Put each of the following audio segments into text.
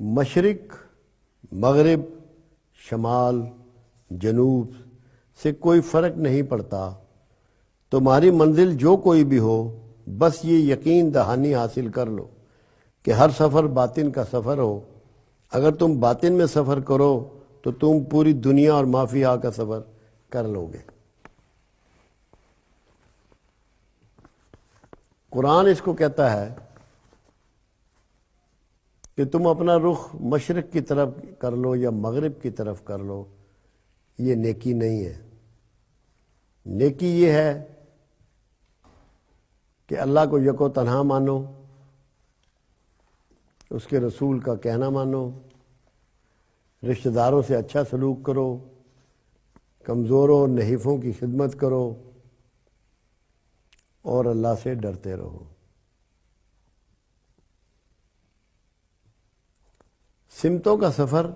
مشرق، مغرب، شمال، جنوب سے کوئی فرق نہیں پڑتا، تمہاری منزل جو کوئی بھی ہو، بس یہ یقین دہانی حاصل کر لو کہ ہر سفر باطن کا سفر ہو۔ اگر تم باطن میں سفر کرو تو تم پوری دنیا اور ما فیہا کا سفر کر لو گے۔ قرآن اس کو کہتا ہے کہ تم اپنا رخ مشرق کی طرف کر لو یا مغرب کی طرف کر لو، یہ نیکی نہیں ہے۔ نیکی یہ ہے کہ اللہ کو یک و تنہا مانو، اس کے رسول کا کہنا مانو، رشتہ داروں سے اچھا سلوک کرو، کمزوروں اور نحیفوں کی خدمت کرو، اور اللہ سے ڈرتے رہو۔ سمتوں کا سفر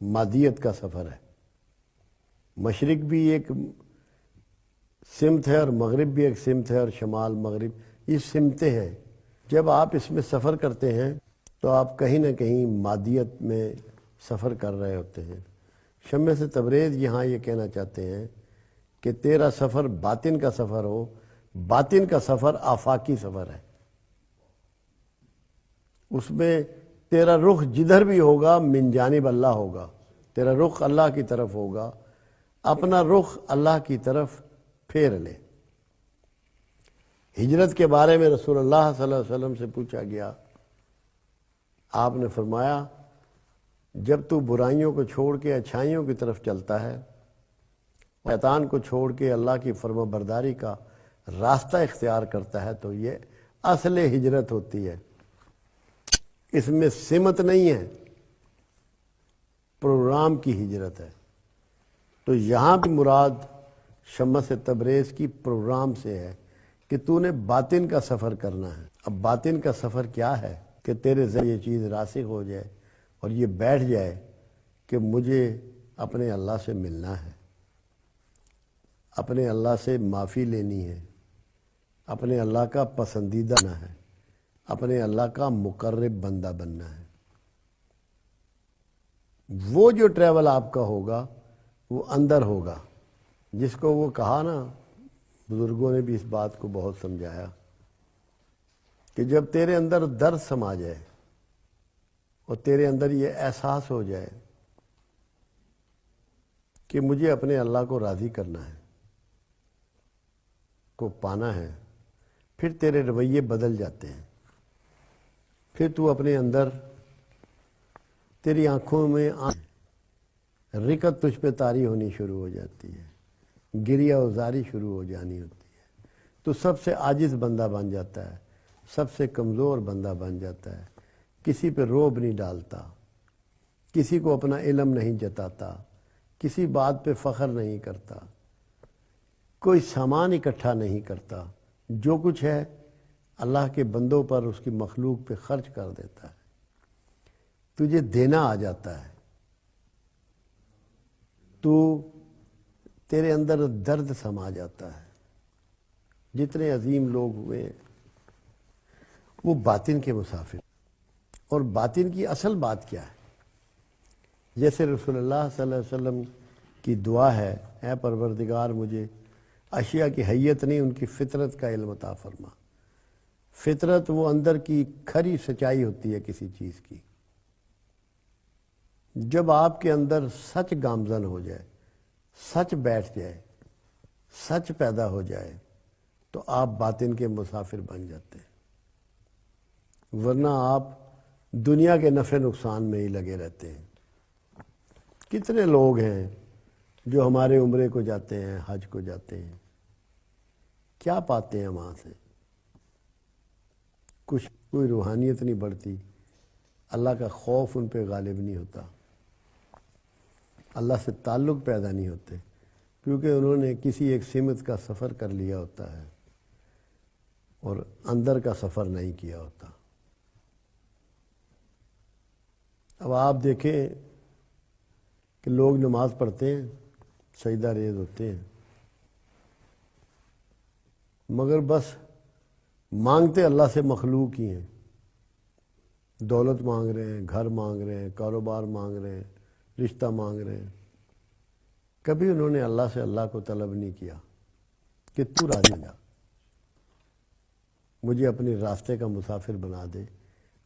مادیت کا سفر ہے۔ مشرق بھی ایک سمت ہے اور مغرب بھی ایک سمت ہے، اور شمال مغرب یہ سمتیں ہیں۔ جب آپ اس میں سفر کرتے ہیں تو آپ کہیں نہ کہیں مادیت میں سفر کر رہے ہوتے ہیں۔ شمع سے تبریز یہاں یہ کہنا چاہتے ہیں کہ تیرا سفر باطن کا سفر ہو۔ باطن کا سفر آفاقی سفر ہے، اس میں تیرا رخ جدھر بھی ہوگا من جانب اللہ ہوگا، تیرا رخ اللہ کی طرف ہوگا، اپنا رخ اللہ کی طرف پھیر لے۔ ہجرت کے بارے میں رسول اللہ صلی اللہ علیہ وسلم سے پوچھا گیا، آپ نے فرمایا جب تو برائیوں کو چھوڑ کے اچھائیوں کی طرف چلتا ہے، شیطان کو چھوڑ کے اللہ کی فرما برداری کا راستہ اختیار کرتا ہے، تو یہ اصل ہجرت ہوتی ہے۔ اس میں سمت نہیں ہے، پروگرام کی ہجرت ہے۔ تو یہاں بھی مراد شمع سے تبریز کی پروگرام سے ہے کہ تو نے باطن کا سفر کرنا ہے۔ اب باطن کا سفر کیا ہے کہ تیرے ذریعے یہ چیز راسخ ہو جائے اور یہ بیٹھ جائے کہ مجھے اپنے اللہ سے ملنا ہے، اپنے اللہ سے معافی لینی ہے، اپنے اللہ کا پسندیدہ بننا ہے، اپنے اللہ کا مقرب بندہ بننا ہے۔ وہ جو ٹریول آپ کا ہوگا وہ اندر ہوگا، جس کو وہ کہا نا، بزرگوں نے بھی اس بات کو بہت سمجھایا کہ جب تیرے اندر درد سما جائے اور تیرے اندر یہ احساس ہو جائے کہ مجھے اپنے اللہ کو راضی کرنا ہے، کو پانا ہے، پھر تیرے رویے بدل جاتے ہیں۔ پھر تو اپنے اندر، تیری آنکھوں میں رکت تجھ پہ طاری ہونی شروع ہو جاتی ہے، گریہ وزاری شروع ہو جانی ہوتی ہے، تو سب سے عاجز بندہ بن جاتا ہے، سب سے کمزور بندہ بن جاتا ہے، کسی پہ روب نہیں ڈالتا، کسی کو اپنا علم نہیں جتاتا، کسی بات پہ فخر نہیں کرتا، کوئی سامان اکٹھا نہیں کرتا، جو کچھ ہے اللہ کے بندوں پر، اس کی مخلوق پہ خرچ کر دیتا ہے۔ تجھے دینا آ جاتا ہے، تو تیرے اندر درد سما جاتا ہے۔ جتنے عظیم لوگ ہوئے وہ باطن کے مسافر، اور باطن کی اصل بات کیا ہے؟ جیسے رسول اللہ صلی اللہ علیہ وسلم کی دعا ہے، اے پروردگار مجھے اشیاء کی حیت نہیں، ان کی فطرت کا علم عطا فرما۔ فطرت وہ اندر کی کھری سچائی ہوتی ہے کسی چیز کی۔ جب آپ کے اندر سچ گامزن ہو جائے، سچ بیٹھ جائے، سچ پیدا ہو جائے، تو آپ باطن کے مسافر بن جاتے ہیں، ورنہ آپ دنیا کے نفع نقصان میں ہی لگے رہتے ہیں۔ کتنے لوگ ہیں جو ہمارے عمرے کو جاتے ہیں، حج کو جاتے ہیں، کیا پاتے ہیں وہاں سے؟ کچھ کوئی روحانیت نہیں بڑھتی، اللہ کا خوف ان پہ غالب نہیں ہوتا، اللہ سے تعلق پیدا نہیں ہوتے، کیونکہ انہوں نے کسی ایک سمت کا سفر کر لیا ہوتا ہے اور اندر کا سفر نہیں کیا ہوتا۔ اب آپ دیکھیں کہ لوگ نماز پڑھتے ہیں، سجدہ ریز ہوتے ہیں، مگر بس مانگتے اللہ سے مخلوق ہی ہیں۔ دولت مانگ رہے ہیں، گھر مانگ رہے ہیں، کاروبار مانگ رہے ہیں، رشتہ مانگ رہے ہیں، کبھی انہوں نے اللہ سے اللہ کو طلب نہیں کیا کہ تو راضی ہو جا، مجھے اپنے راستے کا مسافر بنا دے،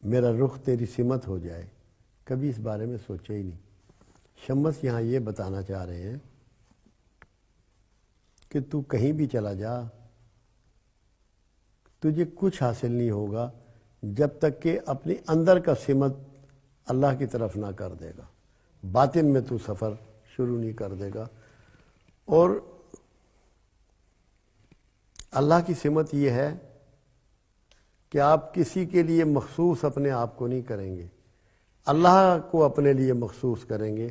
میرا رخ تیری سمت ہو جائے. کبھی اس بارے میں سوچے ہی نہیں. شمس یہاں یہ بتانا چاہ رہے ہیں کہ تو کہیں بھی چلا جا، تجھے کچھ حاصل نہیں ہوگا جب تک کہ اپنی اندر کا سمت اللہ کی طرف نہ کر دے گا. باطن میں تو سفر شروع نہیں کر دے گا. اور اللہ کی سمت یہ ہے کہ آپ کسی کے لیے مخصوص اپنے آپ کو نہیں کریں گے، اللہ کو اپنے لیے مخصوص کریں گے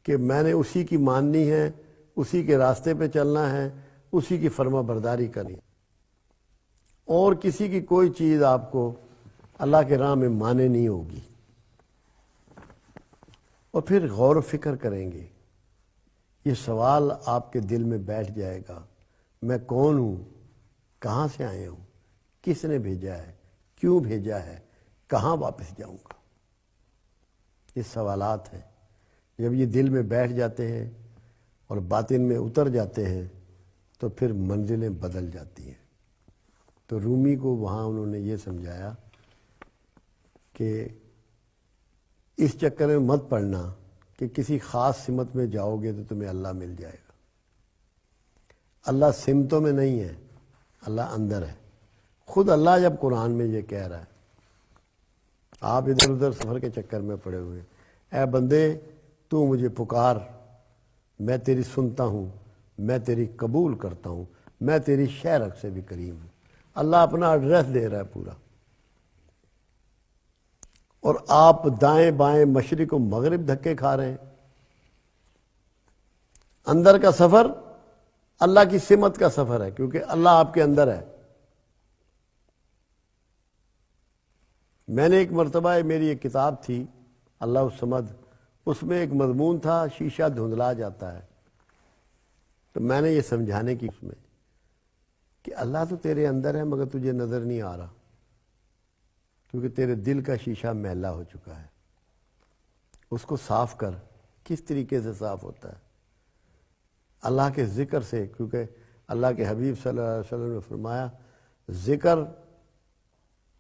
کہ میں نے اسی کی ماننی ہے، اسی کے راستے پہ چلنا ہے، اسی کی فرما برداری کرنی ہے، اور کسی کی کوئی چیز آپ کو اللہ کے راہ میں مانے نہیں ہوگی. اور پھر غور و فکر کریں گے. یہ سوال آپ کے دل میں بیٹھ جائے گا، میں کون ہوں، کہاں سے آئے ہوں، کس نے بھیجا ہے، کیوں بھیجا ہے، کہاں واپس جاؤں گا. یہ سوالات ہیں. جب یہ دل میں بیٹھ جاتے ہیں اور باطن میں اتر جاتے ہیں تو پھر منزلیں بدل جاتی ہیں. تو رومی کو وہاں انہوں نے یہ سمجھایا کہ اس چکر میں مت پڑنا کہ کسی خاص سمت میں جاؤ گے تو تمہیں اللہ مل جائے گا. اللہ سمتوں میں نہیں ہے، اللہ اندر ہے. خود اللہ جب قرآن میں یہ کہہ رہا ہے، آپ ادھر ادھر سفر کے چکر میں پڑے ہوئے، اے بندے تو مجھے پکار، میں تیری سنتا ہوں، میں تیری قبول کرتا ہوں، میں تیری شہرک سے بھی کریم ہوں. اللہ اپنا ایڈریس دے رہا ہے پورا. اور آپ دائیں بائیں مشرق و مغرب دھکے کھا رہے ہیں. اندر کا سفر اللہ کی سمت کا سفر ہے، کیونکہ اللہ آپ کے اندر ہے. میں نے ایک مرتبہ، میری ایک کتاب تھی اللہ الصمد، اس میں ایک مضمون تھا شیشہ دھندلا جاتا ہے. تو میں نے یہ سمجھانے کی اس میں کہ اللہ تو تیرے اندر ہے مگر تجھے نظر نہیں آ رہا، کیونکہ تیرے دل کا شیشہ میلا ہو چکا ہے. اس کو صاف کر. کس طریقے سے صاف ہوتا ہے؟ اللہ کے ذکر سے، کیونکہ اللہ کے حبیب صلی اللہ علیہ وسلم نے فرمایا ذکر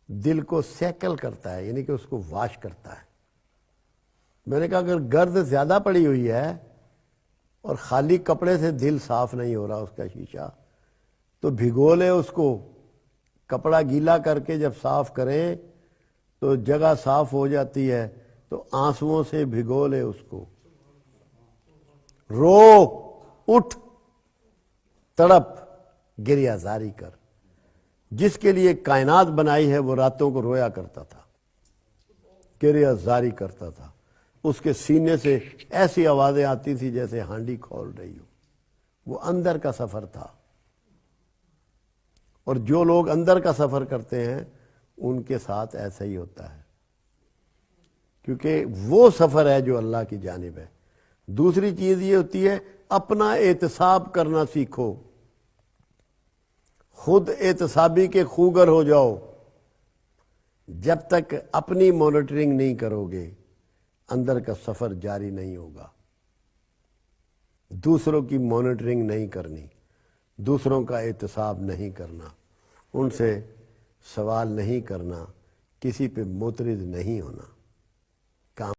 دل کو سیکل کرتا ہے، یعنی کہ اس کو واش کرتا ہے. میں نے کہا اگر گرد زیادہ پڑی ہوئی ہے اور خالی کپڑے سے دل صاف نہیں ہو رہا اس کا شیشہ، تو بھگو لے اس کو. کپڑا گیلا کر کے جب صاف کریں تو جگہ صاف ہو جاتی ہے، تو آنسوؤں سے بھگو لے اس کو. رو، اٹھ، تڑپ، گریہ زاری کر. جس کے لیے کائنات بنائی ہے وہ راتوں کو رویا کرتا تھا، گریہ زاری کرتا تھا. اس کے سینے سے ایسی آوازیں آتی تھی جیسے ہانڈی کھول رہی ہو. وہ اندر کا سفر تھا. اور جو لوگ اندر کا سفر کرتے ہیں ان کے ساتھ ایسا ہی ہوتا ہے، کیونکہ وہ سفر ہے جو اللہ کی جانب ہے. دوسری چیز یہ ہوتی ہے اپنا احتساب کرنا سیکھو. خود احتسابی کے خوگر ہو جاؤ. جب تک اپنی مانیٹرنگ نہیں کرو گے اندر کا سفر جاری نہیں ہوگا. دوسروں کی مانیٹرنگ نہیں کرنی، دوسروں کا احتساب نہیں کرنا، ان سے سوال نہیں کرنا، کسی پہ معترض نہیں ہونا.